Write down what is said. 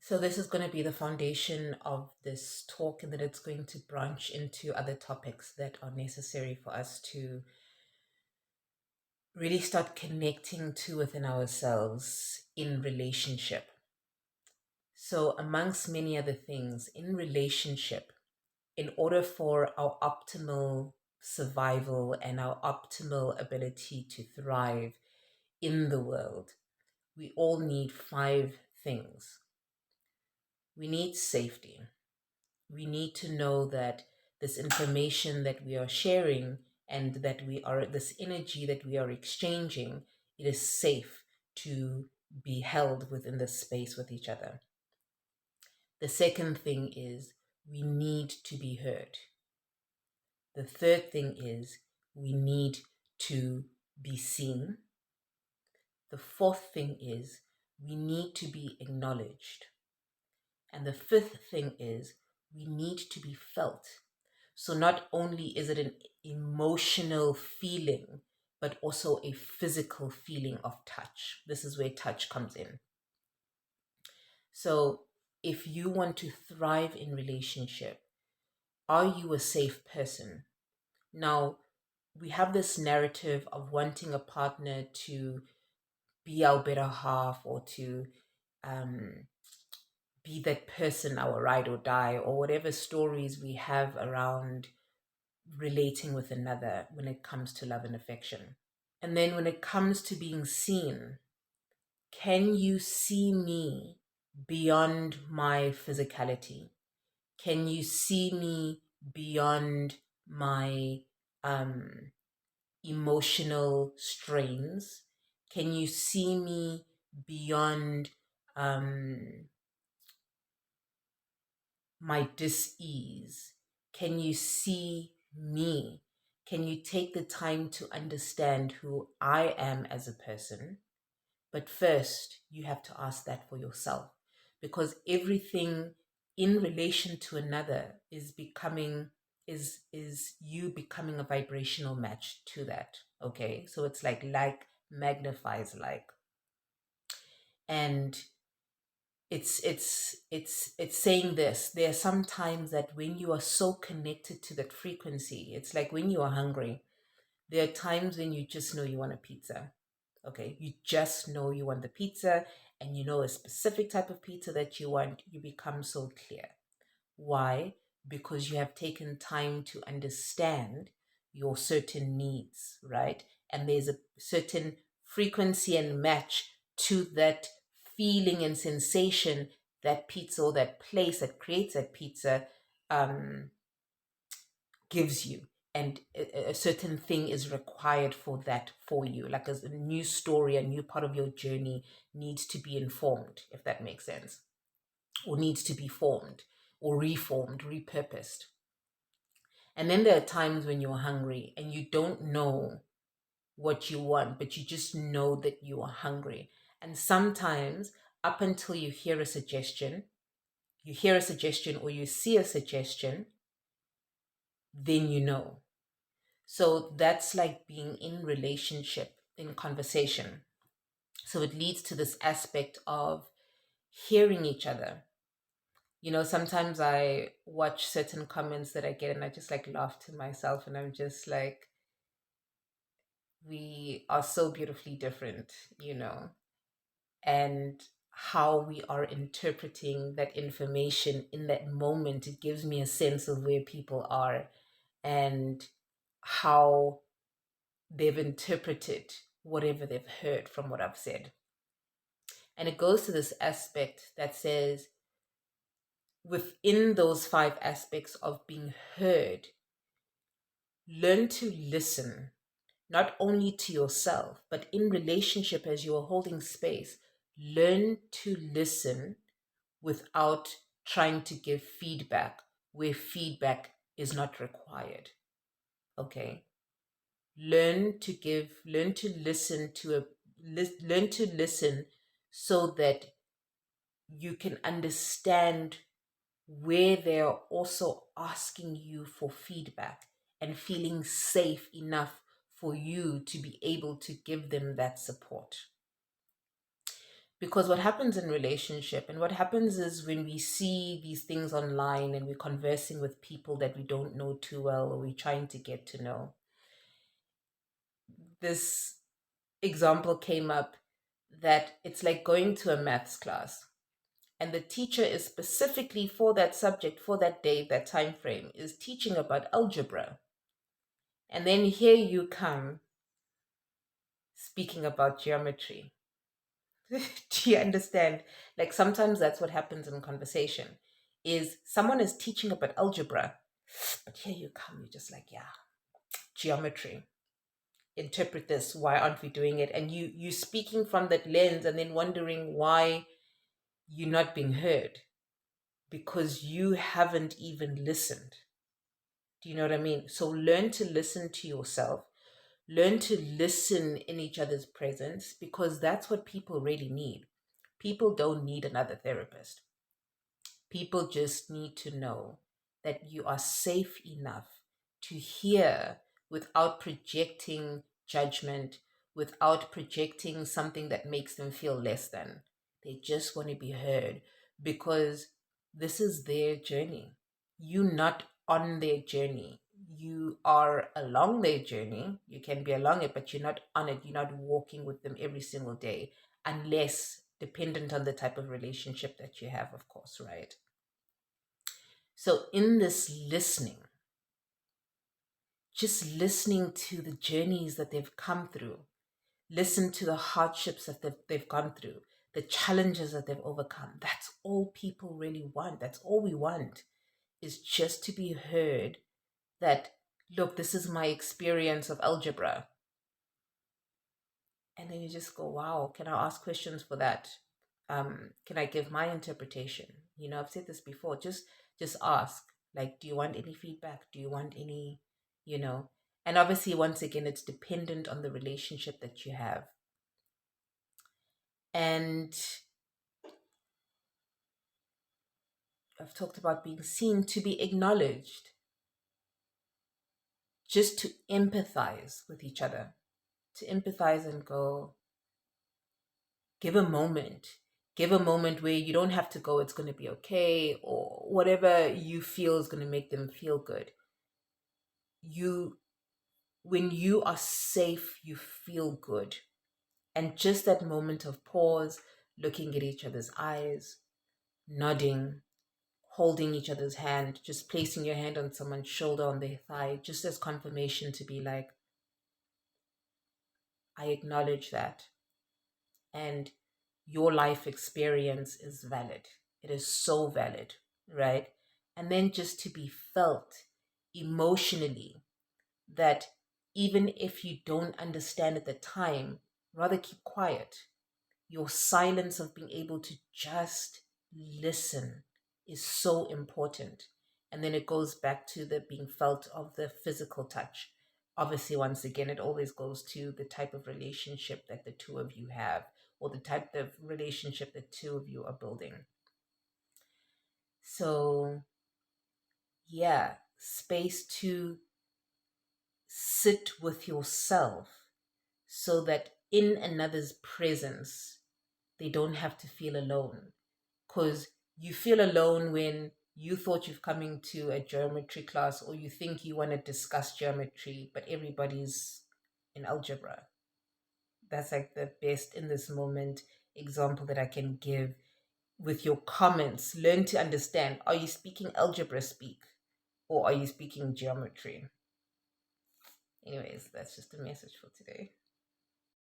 So this is going to be the foundation of this talk, and then it's going to branch into other topics that are necessary for us to really start connecting to within ourselves in relationship. So amongst many other things, in relationship, in order for our optimal survival and our optimal ability to thrive in the world, we all need five things. We need safety. We need to know that this information that we are sharing and that this energy that we are exchanging, it is safe to be held within this space with each other. The second thing is we need to be heard. The third thing is we need to be seen. The fourth thing is we need to be acknowledged. And the fifth thing is we need to be felt. So not only is it an emotional feeling, but also a physical feeling of touch. This is where touch comes in. So if you want to thrive in relationship, are you a safe person? Now, we have this narrative of wanting a partner to be our better half or to um, be that person, our ride or die, or whatever stories we have around relating with another when it comes to love and affection. And then when it comes to being seen, can you see me beyond my physicality? Can you see me beyond my emotional strains? Can you see me beyond my dis-ease? Can you see me? Can you take the time to understand who I am as a person? But first, you have to ask that for yourself, because everything in relation to another is you becoming a vibrational match to that. Okay, so it's like magnifies like, and it's saying this. There are some times that when you are so connected to that frequency, it's like when you are hungry. There are times when you just know you want a pizza. Okay, you just know you want the pizza, and you know a specific type of pizza that you want. You become so clear. Why? Because you have taken time to understand your certain needs, right? And there's a certain frequency and match to that feeling and sensation that pizza or that place that creates that pizza um, gives you. And a certain thing is required for that for you. Like a new story, a new part of your journey needs to be informed, if that makes sense, or needs to be formed or reformed, repurposed. And then there are times when you're hungry and you don't know what you want, but you just know that you are hungry. And sometimes, up until you hear a suggestion or you see a suggestion, then you know. So that's like being in relationship, in conversation. So it leads to this aspect of hearing each other. You know, sometimes I watch certain comments that I get and I just like laugh to myself, and I'm just like, we are so beautifully different, you know, and how we are interpreting that information in that moment, it gives me a sense of where people are and how they've interpreted whatever they've heard from what I've said. And it goes to this aspect that says, within those five aspects of being heard, learn to listen, not only to yourself, but in relationship as you are holding space. Learn to listen without trying to give feedback where feedback is not required. Okay. Learn to listen learn to listen so that you can understand where they're also asking you for feedback and feeling safe enough for you to be able to give them that support. Because what happens in relationship, and what happens is when we see these things online and we're conversing with people that we don't know too well or we're trying to get to know, this example came up that it's like going to a maths class and the teacher is specifically for that subject, for that day, that time frame, is teaching about algebra. And then here you come speaking about geometry. Do you understand? Like sometimes that's what happens in conversation is someone is teaching about algebra, but here you come, you're just like, yeah, geometry. Interpret this. Why aren't we doing it? And you speaking from that lens and then wondering why you're not being heard because you haven't even listened. Do you know what I mean? So learn to listen to yourself. Learn to listen in each other's presence because that's what people really need. People don't need another therapist. People just need to know that you are safe enough to hear without projecting judgment, without projecting something that makes them feel less than. They just want to be heard because this is their journey. You're not on their journey. You are along their journey. You can be along it, but you're not on it. You're not walking with them every single day, unless dependent on the type of relationship that you have, of course, right? So, in this listening, just listening to the journeys that they've come through, listen to the hardships that they've gone through, the challenges that they've overcome. That's all people really want. That's all we want is just to be heard that, look, this is my experience of algebra. And then you just go, wow, can I ask questions for that? Can I give my interpretation? I've said this before. Just ask. Like, do you want any feedback? Do you want any, you know? And obviously, once again, it's dependent on the relationship that you have. And I've talked about being seen, to be acknowledged, just to empathize with each other, to empathize and go, give a moment. Give a moment where you don't have to go, it's going to be okay, or whatever you feel is going to make them feel good. You, when you are safe, you feel good. And just that moment of pause, looking at each other's eyes, nodding, holding each other's hand, just placing your hand on someone's shoulder, on their thigh, just as confirmation to be like, I acknowledge that. And your life experience is valid. It is so valid, right? And then just to be felt emotionally that even if you don't understand at the time, rather keep quiet. Your silence of being able to just listen is so important. And then it goes back to the being felt of the physical touch. Obviously, once again, it always goes to the type of relationship that the two of you have, or the type of relationship the two of you are building. So, yeah, space to sit with yourself so that in another's presence, they don't have to feel alone. Because you feel alone when you thought you've coming to a geometry class or you think you want to discuss geometry, but everybody's in algebra. That's like the best in this moment example that I can give with your comments. Learn to understand, are you speaking algebra speak or are you speaking geometry? Anyways, that's just a message for today.